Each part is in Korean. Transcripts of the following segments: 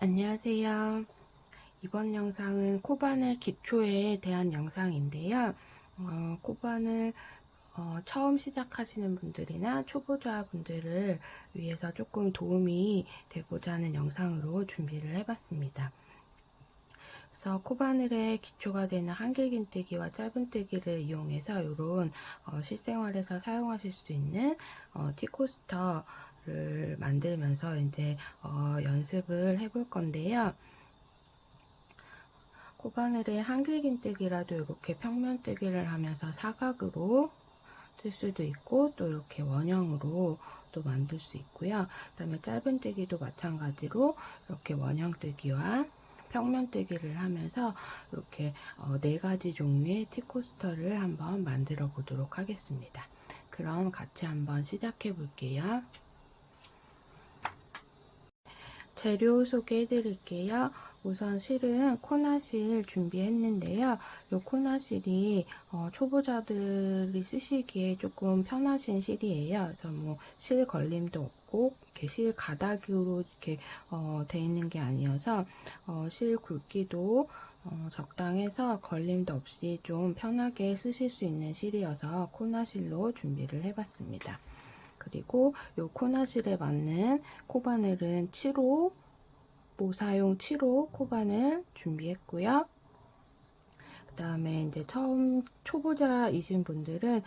안녕하세요. 이번 영상은 코바늘 기초에 대한 영상인데요. 코바늘 처음 시작하시는 분들이나 초보자 분들을 위해서 조금 도움이 되고자 하는 영상으로 준비를 해봤습니다. 그래서 코바늘의 기초가 되는 한길긴뜨기와 짧은뜨기를 이용해서 이런 실생활에서 사용하실 수 있는 티코스터를 만들면서 이제 연습을 해볼 건데요. 코바늘의 한길긴뜨기라도 이렇게 평면뜨기를 하면서 사각으로 뜰 수도 있고 또 이렇게 원형으로 또 만들 수 있고요. 그 다음에 짧은뜨기도 마찬가지로 이렇게 원형뜨기와 평면뜨기를 하면서 이렇게 4가지 종류의 티코스터를 한번 만들어 보도록 하겠습니다. 그럼 같이 한번 시작해 볼게요. 재료 소개해 드릴게요. 우선 실은 코나실 준비했는데요. 이 코나실이 초보자들이 쓰시기에 조금 편하신 실이에요. 그래서 뭐 실 걸림도 없고 이렇게 실 가닥으로 이렇게 돼 있는 게 아니어서 실 굵기도 적당해서 걸림도 없이 좀 편하게 쓰실 수 있는 실이어서 코나실로 준비를 해봤습니다. 그리고 이 코너실에 맞는 코바늘은 7호, 모사용 7호 코바늘 준비했고요. 그 다음에 이제 처음 초보자이신 분들은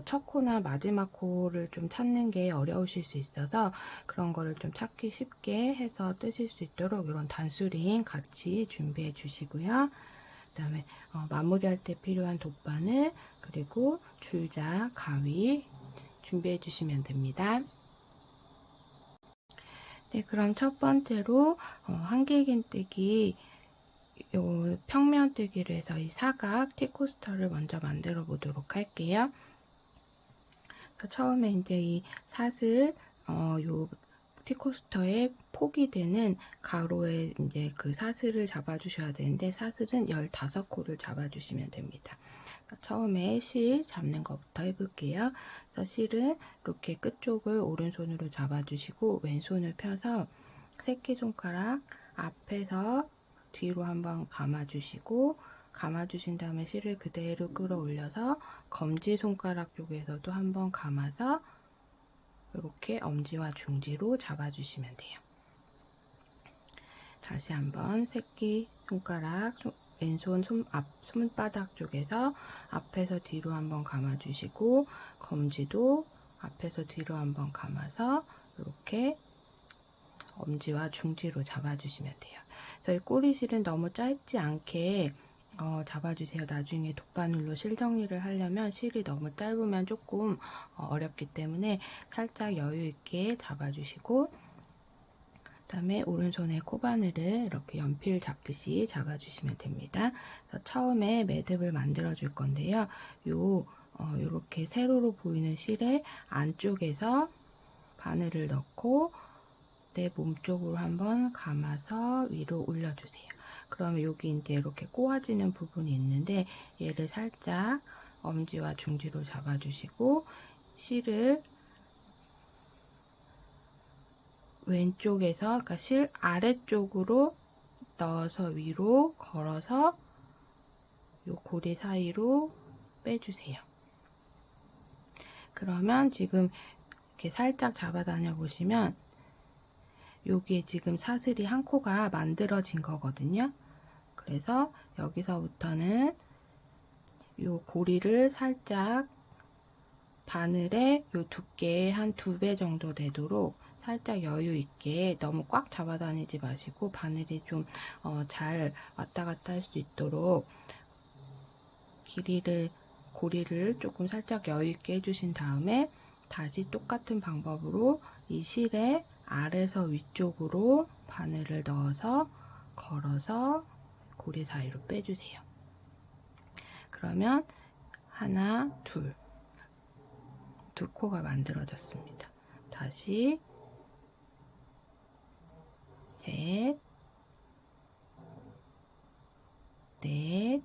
첫 코나 마지막 코를 좀 찾는 게 어려우실 수 있어서 그런 거를 좀 찾기 쉽게 해서 뜨실 수 있도록 이런 단수링 같이 준비해 주시고요. 그 다음에 마무리할 때 필요한 돗바늘, 그리고 줄자, 가위 준비해 주시면 됩니다. 네, 그럼 첫 번째로 한길긴뜨기 평면뜨기를 해서 이 사각 티코스터를 먼저 만들어 보도록 할게요. 처음에 이제 이 사슬 요 티코스터의 폭이 되는 가로에 이제 그 사슬을 잡아 주셔야 되는데 사슬은 15코를 잡아 주시면 됩니다. 처음에 실 잡는 것부터 해볼게요. 그래서 실은 이렇게 끝쪽을 오른손으로 잡아주시고 왼손을 펴서 새끼손가락 앞에서 뒤로 한번 감아주시고 감아주신 다음에 실을 그대로 끌어올려서 검지손가락 쪽에서도 한번 감아서 이렇게 엄지와 중지로 잡아주시면 돼요. 다시 한번 새끼손가락 왼손 손바닥 쪽에서 앞에서 뒤로 한번 감아주시고 검지도 앞에서 뒤로 한번 감아서 이렇게 엄지와 중지로 잡아주시면 돼요. 저희 꼬리실은 너무 짧지 않게 잡아주세요. 나중에 돗바늘로 실 정리를 하려면 실이 너무 짧으면 조금 어렵기 때문에 살짝 여유 있게 잡아주시고 그 다음에 오른손에 코바늘을 이렇게 연필 잡듯이 잡아주시면 됩니다. 처음에 매듭을 만들어 줄 건데요. 요렇게 세로로 보이는 실의 안쪽에서 바늘을 넣고 내 몸쪽으로 한번 감아서 위로 올려주세요. 그러면 여기 이제 이렇게 꼬아지는 부분이 있는데 얘를 살짝 엄지와 중지로 잡아주시고 실을 왼쪽에서 그러니까 실 아래쪽으로 넣어서 위로 걸어서 요 고리 사이로 빼주세요. 그러면 지금 이렇게 살짝 잡아다녀 보시면 여기에 지금 사슬이 한 코가 만들어진 거거든요. 그래서 여기서부터는 요 고리를 살짝 바늘의 요 두께의 한 2배 정도 되도록 살짝 여유 있게 너무 꽉 잡아 다니지 마시고 바늘이 좀 잘 왔다 갔다 할 수 있도록 고리를 조금 살짝 여유 있게 해주신 다음에 다시 똑같은 방법으로 이 실의 아래서 위쪽으로 바늘을 넣어서 걸어서 고리 사이로 빼주세요. 그러면 하나, 두 코가 만들어졌습니다. 다시 셋, 넷,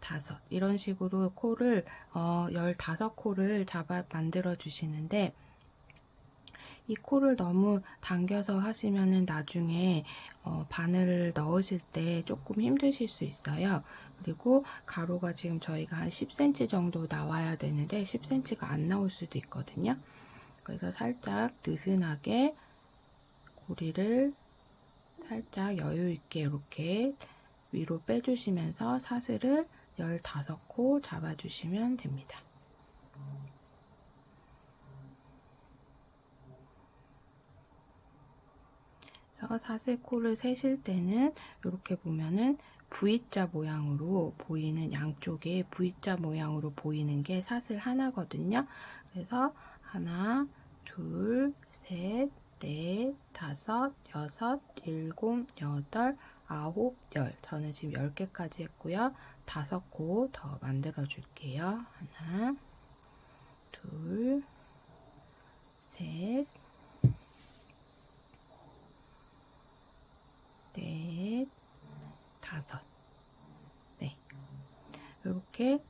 다섯 이런 식으로 코를 15코를 잡아 만들어 주시는데 이 코를 너무 당겨서 하시면은 나중에 바늘을 넣으실 때 조금 힘드실 수 있어요. 그리고 가로가 지금 저희가 한 10cm 정도 나와야 되는데 10cm가 안 나올 수도 있거든요. 그래서 살짝 느슨하게 고리를 살짝 여유 있게 이렇게 위로 빼주시면서 사슬을 15코 잡아주시면 됩니다. 그래서 사슬코를 세실 때는 이렇게 보면은 V자 모양으로 보이는, 양쪽에 V자 모양으로 보이는 게 사슬 하나거든요. 그래서 하나, 둘, 셋, 넷, 다섯, 여섯, 일곱, 여덟, 아홉, 열. 저는 지금 10개까지 했고요. 5코 더 만들어 줄게요. 하나, 둘, 셋, 넷, 다섯. 네. 이렇게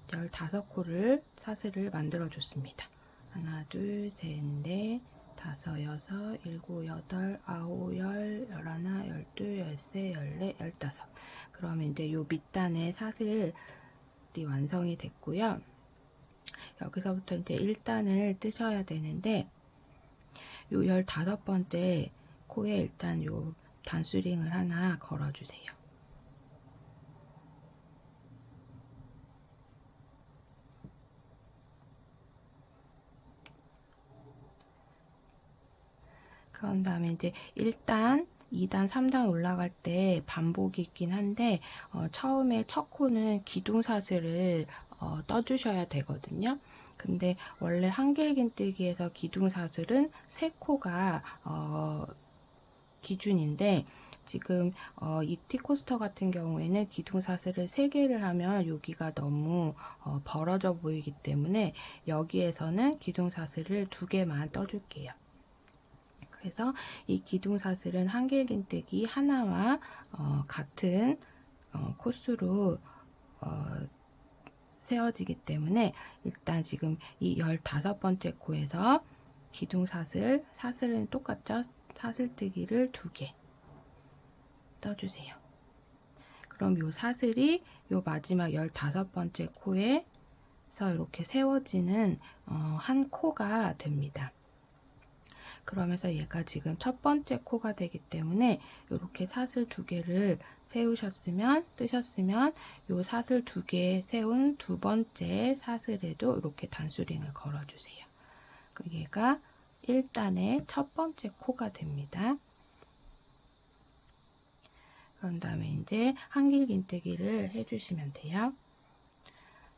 15코를 사슬을 만들어 줬습니다. 하나, 둘, 셋, 넷, 다섯, 여섯, 일곱, 여덟, 아홉, 열, 열하나, 열둘, 열세, 열네, 열다섯. 그러면 이제 요 밑단에 사슬이 완성이 됐고요. 여기서부터 이제 1단을 뜨셔야 되는데, 요 15번째 코에 일단 요 단수링을 하나 걸어주세요. 그런 다음에 이제 1단, 2단, 3단 올라갈 때 반복이 있긴 한데 처음에 첫 코는 기둥사슬을 떠주셔야 되거든요. 근데 원래 한길긴뜨기에서 기둥사슬은 3코가 기준인데 지금 이 티코스터 같은 경우에는 기둥사슬을 3개를 하면 여기가 너무 벌어져 보이기 때문에 여기에서는 기둥사슬을 2개만 떠줄게요. 그래서 이 기둥사슬은 한길긴뜨기 하나와 같은 코스로 세워지기 때문에 일단 지금 이 15번째 코에서 기둥사슬, 사슬은 똑같죠? 사슬뜨기를 2개 떠주세요. 그럼 요 사슬이 요 마지막 15번째 코에서 이렇게 세워지는 한 코가 됩니다. 그러면서 얘가 지금 첫 번째 코가 되기 때문에 이렇게 사슬 2개를 세우셨으면, 뜨셨으면 요 사슬 2개 세운 2번째 사슬에도 이렇게 단수링을 걸어주세요. 얘가 1단의 첫 번째 코가 됩니다. 그런 다음에 이제 한길긴뜨기를 해주시면 돼요.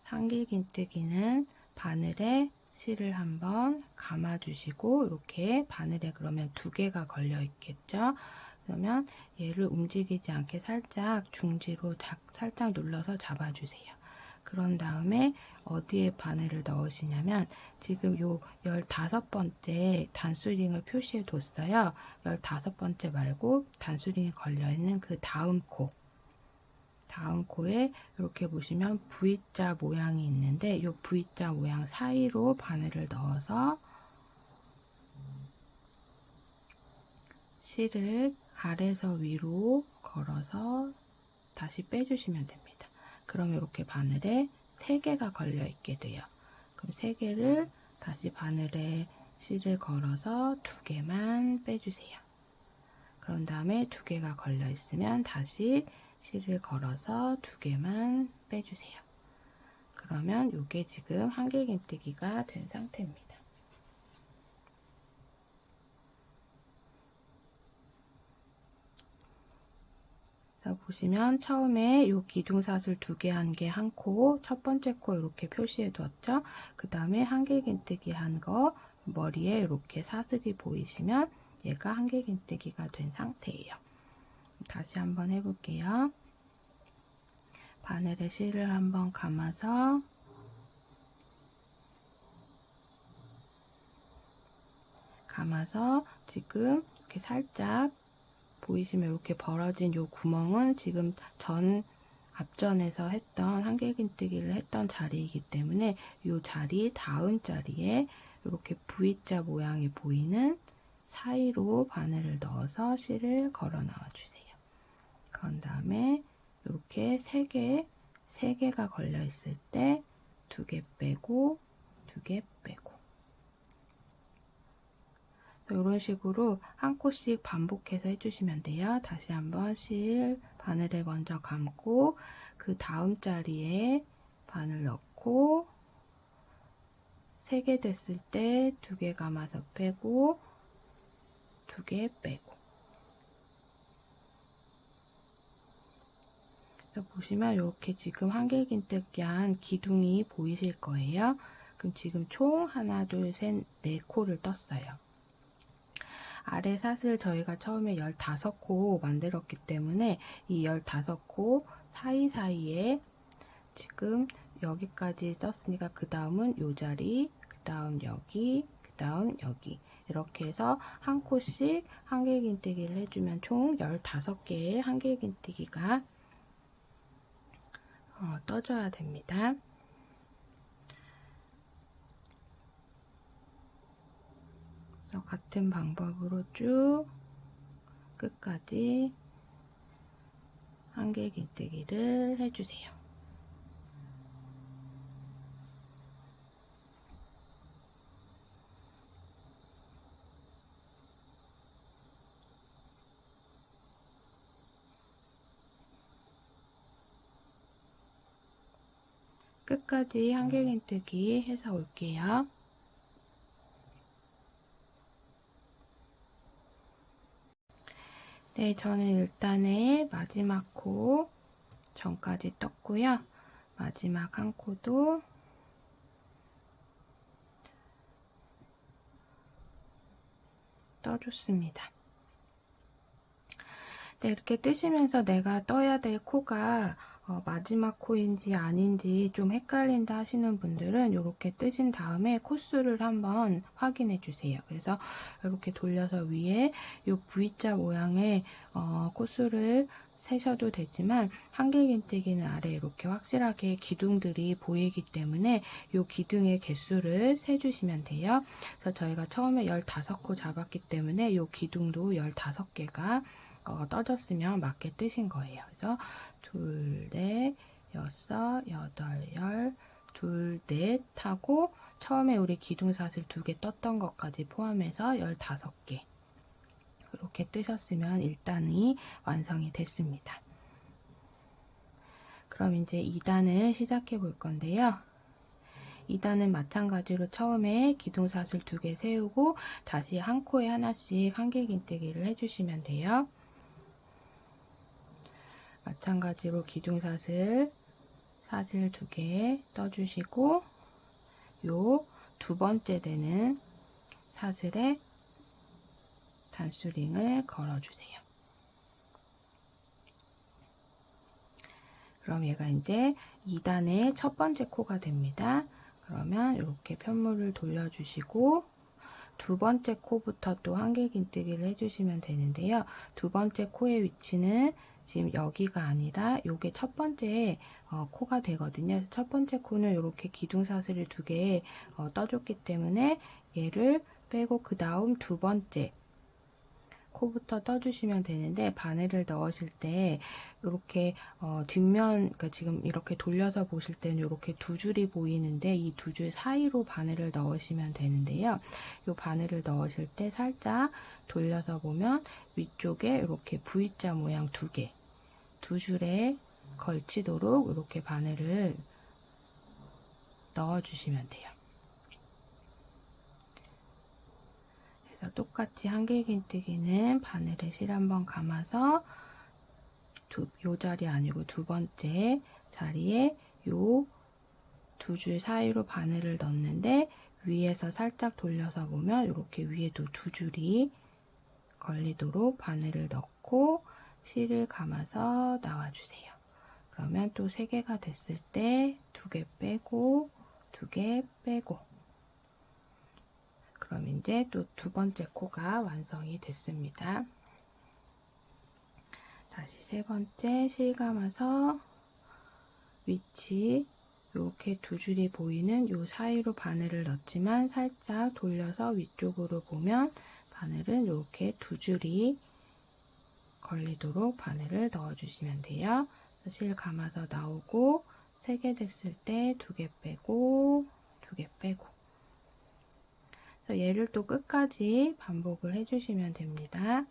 한길긴뜨기는 바늘에 실을 한번 감아주시고 이렇게 바늘에 그러면 2개가 걸려 있겠죠. 그러면 얘를 움직이지 않게 살짝 중지로 살짝 눌러서 잡아주세요. 그런 다음에 어디에 바늘을 넣으시냐면 지금 요 15번째 단수링을 표시해 뒀어요. 15번째 말고 단수링이 걸려있는 그 다음 코에 이렇게 보시면 V자 모양이 있는데 이 V자 모양 사이로 바늘을 넣어서 실을 아래에서 위로 걸어서 다시 빼주시면 됩니다. 그럼 이렇게 바늘에 3개가 걸려 있게 돼요. 그럼 3개를 다시 바늘에 실을 걸어서 2개만 빼주세요. 그런 다음에 2개가 걸려 있으면 다시 실을 걸어서 2개만 빼주세요. 그러면 이게 지금 한길긴뜨기가 된 상태입니다. 자, 보시면 처음에 이 기둥사슬 2개 한 개 한 코, 첫 번째 코 이렇게 표시해 두었죠. 그 다음에 한길긴뜨기 한 거 머리에 이렇게 사슬이 보이시면 얘가 한길긴뜨기가 된 상태예요. 다시 한번 해볼게요. 바늘에 실을 한번 감아서 지금 이렇게 살짝 보이시면 이렇게 벌어진 요 구멍은 지금 앞전에서 했던 한길긴뜨기를 했던 자리이기 때문에 요 자리 다음 자리에 이렇게 V자 모양이 보이는 사이로 바늘을 넣어서 실을 걸어 넣어 주세요. 그런 다음에 이렇게 3개가 걸려 있을 때 2개 빼고 2개 빼고 이런 식으로 한 코씩 반복해서 해주시면 돼요. 다시 한번 실 바늘을 먼저 감고 그 다음 자리에 바늘 넣고 3개 됐을 때 2개 감아서 빼고 2개 빼고 보시면 이렇게 지금 한길긴뜨기한 기둥이 보이실 거예요. 그럼 지금 총 하나, 둘, 셋, 4코를 떴어요. 아래 사슬 저희가 처음에 15코 만들었기 때문에 이 15코 사이사이에 지금 여기까지 썼으니까 그 다음은 요 자리, 그 다음 여기, 그 다음 여기 이렇게 해서 한 코씩 한길긴뜨기를 해주면 총 15개의 한길긴뜨기가 떠줘야 됩니다. 그래서 같은 방법으로 쭉 끝까지 한길긴뜨기를 해주세요. 끝까지 한길긴뜨기 해서 올게요. 네, 저는 일단은 마지막 코 전까지 떴고요. 마지막 한 코도 떠줬습니다. 네, 이렇게 뜨시면서 내가 떠야 될 코가 마지막 코인지 아닌지 좀 헷갈린다 하시는 분들은 이렇게 뜨신 다음에 코수를 한번 확인해 주세요. 그래서 이렇게 돌려서 위에 이 V자 모양의 코수를 세셔도 되지만 한길긴뜨기는 아래 이렇게 확실하게 기둥들이 보이기 때문에 이 기둥의 개수를 세주시면 돼요. 그래서 저희가 처음에 15코 잡았기 때문에 이 기둥도 15개가 떠졌으면 맞게 뜨신 거예요. 그래서 둘, 넷, 여섯, 여덟, 열, 둘, 넷 하고 처음에 우리 기둥사슬 2개 떴던 것까지 포함해서 15개 이렇게 뜨셨으면 1단이 완성이 됐습니다. 그럼 이제 2단을 시작해 볼 건데요. 2단은 마찬가지로 처음에 기둥사슬 2개 세우고 다시 한 코에 하나씩 한길긴뜨기를 해주시면 돼요. 마찬가지로 기둥사슬 2개 떠주시고 요 2번째 되는 사슬에 단수링을 걸어주세요. 그럼 얘가 이제 2단의 첫 번째 코가 됩니다. 그러면 이렇게 편물을 돌려주시고 2번째 코부터 또 한길긴뜨기를 해주시면 되는데요. 2번째 코의 위치는 지금 여기가 아니라 요게 첫 번째 코가 되거든요. 첫 번째 코는 이렇게 기둥사슬을 2개 떠줬기 때문에 얘를 빼고 그 다음 2번째 코부터 떠주시면 되는데 바늘을 넣으실 때 이렇게 뒷면 그러니까 지금 이렇게 돌려서 보실 때는 이렇게 2줄이 보이는데 이 2줄 사이로 바늘을 넣으시면 되는데요. 이 바늘을 넣으실 때 살짝 돌려서 보면 위쪽에 이렇게 V자 모양 2개 2줄에 걸치도록 이렇게 바늘을 넣어주시면 돼요. 그래서 똑같이 한길긴뜨기는 바늘에 실 한번 감아서 요 자리 아니고 2번째 자리에 요 2줄 사이로 바늘을 넣는데 위에서 살짝 돌려서 보면 이렇게 위에도 2줄이 걸리도록 바늘을 넣고 실을 감아서 나와주세요. 그러면 또 3개가 됐을 때 2개 빼고 2개 빼고 그럼 이제 또 2번째 코가 완성이 됐습니다. 다시 3번째 실 감아서 위치 이렇게 두 줄이 보이는 요 사이로 바늘을 넣지만 살짝 돌려서 위쪽으로 보면 바늘은 이렇게 두 줄이 걸리도록 바늘을 넣어주시면 돼요. 실 감아서 나오고 3개 됐을 때 2개 빼고 2개 빼고 얘를 또 끝까지 반복을 해주시면 됩니다.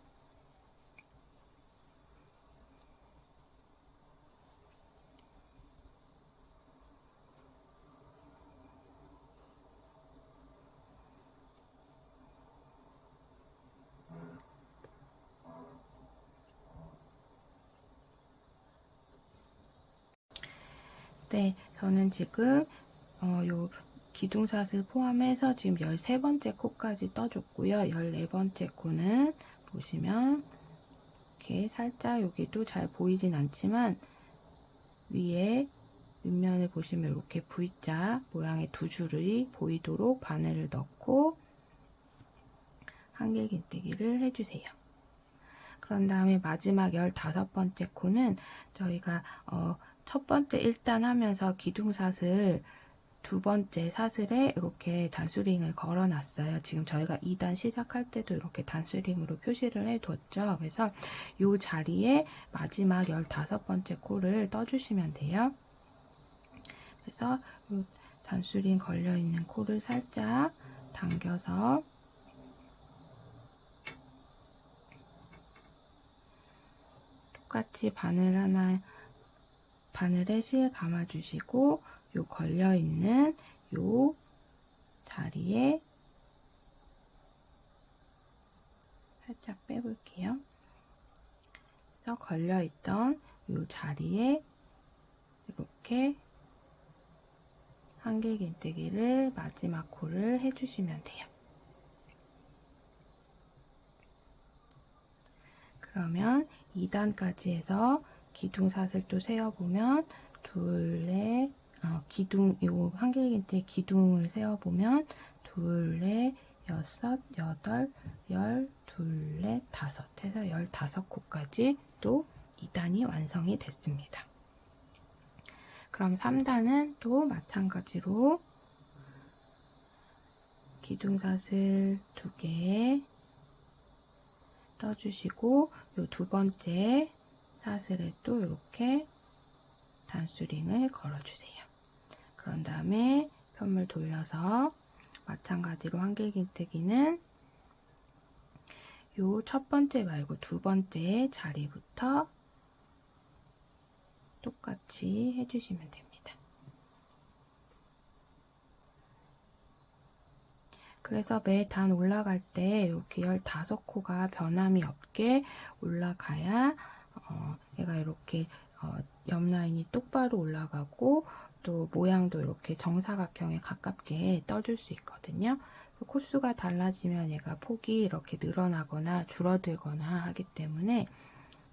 네, 저는 지금 요 기둥사슬 포함해서 지금 13번째 코까지 떠줬고요. 14번째 코는 보시면 이렇게 살짝 여기도 잘 보이진 않지만 위에 윗면을 보시면 이렇게 V자 모양의 두 줄이 보이도록 바늘을 넣고 한길긴뜨기를 해주세요. 그런 다음에 마지막 15번째 코는 저희가 첫 번째 1단 하면서 기둥사슬 두 번째 사슬에 이렇게 단수링을 걸어 놨어요. 지금 저희가 2단 시작할 때도 이렇게 단수링으로 표시를 해 뒀죠. 그래서 이 자리에 마지막 15번째 코를 떠주시면 돼요. 그래서 이 단수링 걸려 있는 코를 살짝 당겨서 똑같이 바늘에 실 감아주시고 요 걸려있는 요 자리에 살짝 빼볼게요. 그래서 걸려있던 요 자리에 이렇게 한길긴뜨기를 마지막 코를 해주시면 돼요. 그러면 2단까지 해서 기둥사슬도 세어보면 둘, 넷, 요 한길긴뜨기 기둥을 세어보면 둘, 넷, 여섯, 여덟, 열, 둘, 넷, 다섯 해서 15코까지 또 2단이 완성이 됐습니다. 그럼 3단은 또 마찬가지로 기둥사슬 2개 떠주시고 요 두 번째 사슬에 또 이렇게 단수링을 걸어주세요. 그런 다음에 편물 돌려서 마찬가지로 한길긴뜨기는 요 첫 번째 말고 두 번째 자리부터 똑같이 해주시면 됩니다. 그래서 매 단 올라갈 때 이렇게 15코가 변함이 없게 올라가야 얘가 이렇게 옆 라인이 똑바로 올라가고 또 모양도 이렇게 정사각형에 가깝게 떠줄 수 있거든요. 코수가 달라지면 얘가 폭이 이렇게 늘어나거나 줄어들거나 하기 때문에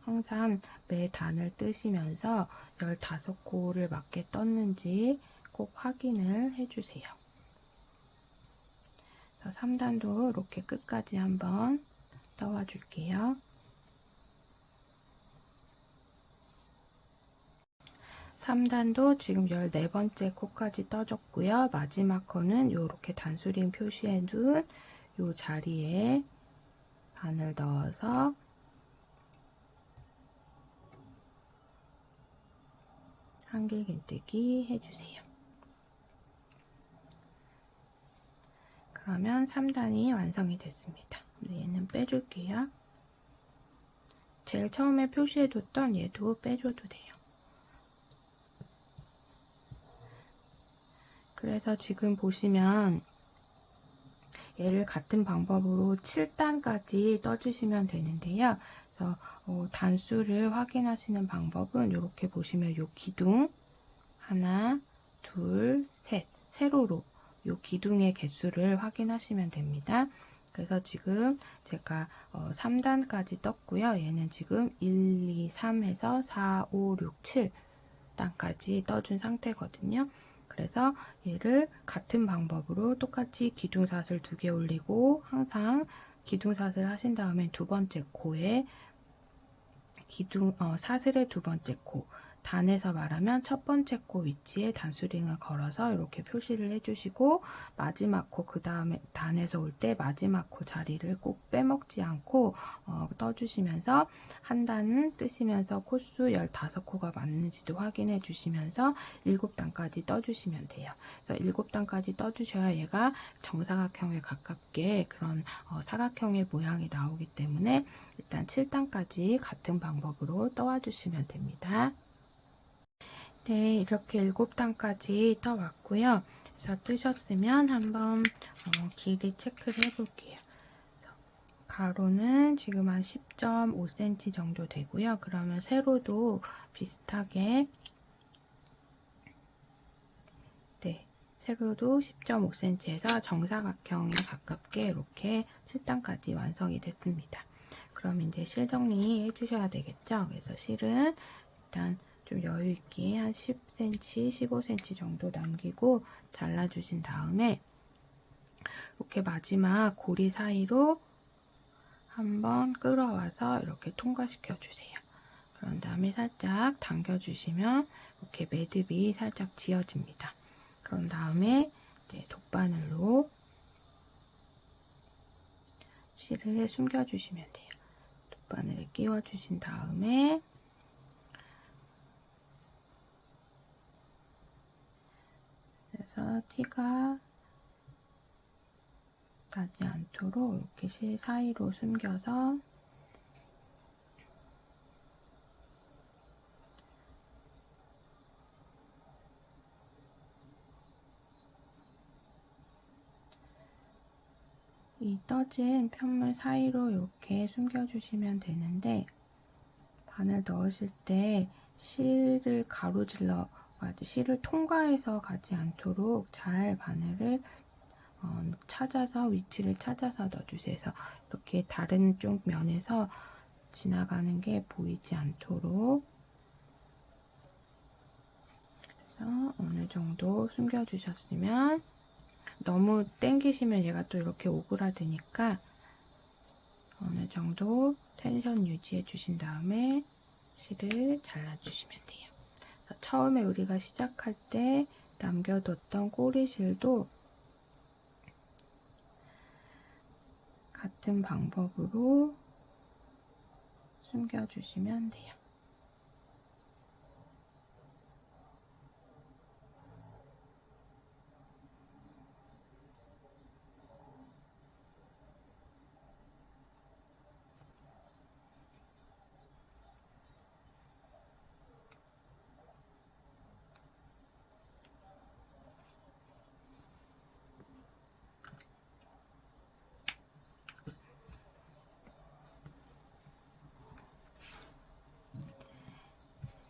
항상 매 단을 뜨시면서 15코를 맞게 떴는지 꼭 확인을 해주세요. 3단도 이렇게 끝까지 한번 떠와 줄게요. 3단도 지금 14번째 코까지 떠줬고요. 마지막 코는 이렇게 단수링 표시해 둔 이 자리에 바늘 넣어서 한길긴뜨기 해주세요. 그러면 3단이 완성이 됐습니다. 얘는 빼줄게요. 제일 처음에 표시해뒀던 얘도 빼줘도 돼요. 그래서 지금 보시면 얘를 같은 방법으로 7단까지 떠주시면 되는데요. 그래서 단수를 확인하시는 방법은 이렇게 보시면 이 기둥 하나, 둘, 셋 세로로 이 기둥의 개수를 확인하시면 됩니다. 그래서 지금 제가 3단까지 떴고요. 얘는 지금 1, 2, 3 해서 4, 5, 6, 7단까지 떠준 상태거든요. 그래서 얘를 같은 방법으로 똑같이 기둥사슬 2개 올리고 항상 기둥사슬 하신 다음에 두 번째 코에 사슬의 두 번째 코 단에서 말하면 첫 번째 코 위치에 단수링을 걸어서 이렇게 표시를 해주시고, 마지막 코, 그 다음에 단에서 올 때 마지막 코 자리를 꼭 빼먹지 않고 떠주시면서, 한 단은 뜨시면서 코수 15코가 맞는지도 확인해 주시면서 7단까지 떠주시면 돼요. 그래서 7단까지 떠주셔야 얘가 정사각형에 가깝게 그런 사각형의 모양이 나오기 때문에 일단 7단까지 같은 방법으로 떠와 주시면 됩니다. 네, 이렇게 7단까지 떠왔고요. 그래서 뜨셨으면 한번 길이 체크를 해볼게요. 가로는 지금 한 10.5cm 정도 되고요. 그러면 세로도 비슷하게, 네, 세로도 10.5cm에서 정사각형에 가깝게 이렇게 7단까지 완성이 됐습니다. 그럼 이제 실 정리 해주셔야 되겠죠? 그래서 실은 일단 좀 여유있게 한 10cm, 15cm 정도 남기고 잘라주신 다음에 이렇게 마지막 고리 사이로 한번 끌어와서 이렇게 통과시켜 주세요. 그런 다음에 살짝 당겨주시면 이렇게 매듭이 살짝 지어집니다. 그런 다음에 이제 돗바늘로 실을 숨겨주시면 돼요. 돗바늘을 끼워주신 다음에 그래서 티가 나지 않도록 이렇게 실 사이로 숨겨서 이 떠진 편물 사이로 이렇게 숨겨주시면 되는데, 바늘 넣으실 때 실을 가로질러 실을 통과해서 가지 않도록 잘 바늘을 찾아서 위치를 찾아서 넣어주세요. 그래서 이렇게 다른 쪽 면에서 지나가는 게 보이지 않도록, 그래서 어느 정도 숨겨주셨으면, 너무 당기시면 얘가 또 이렇게 오그라드니까 어느 정도 텐션 유지해 주신 다음에 실을 잘라주시면 돼요. 처음에 우리가 시작할 때 남겨뒀던 꼬리실도 같은 방법으로 숨겨주시면 돼요.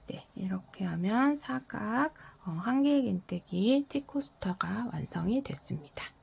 네, 이렇게 하면 사각 한길긴뜨기 티코스터가 완성이 됐습니다.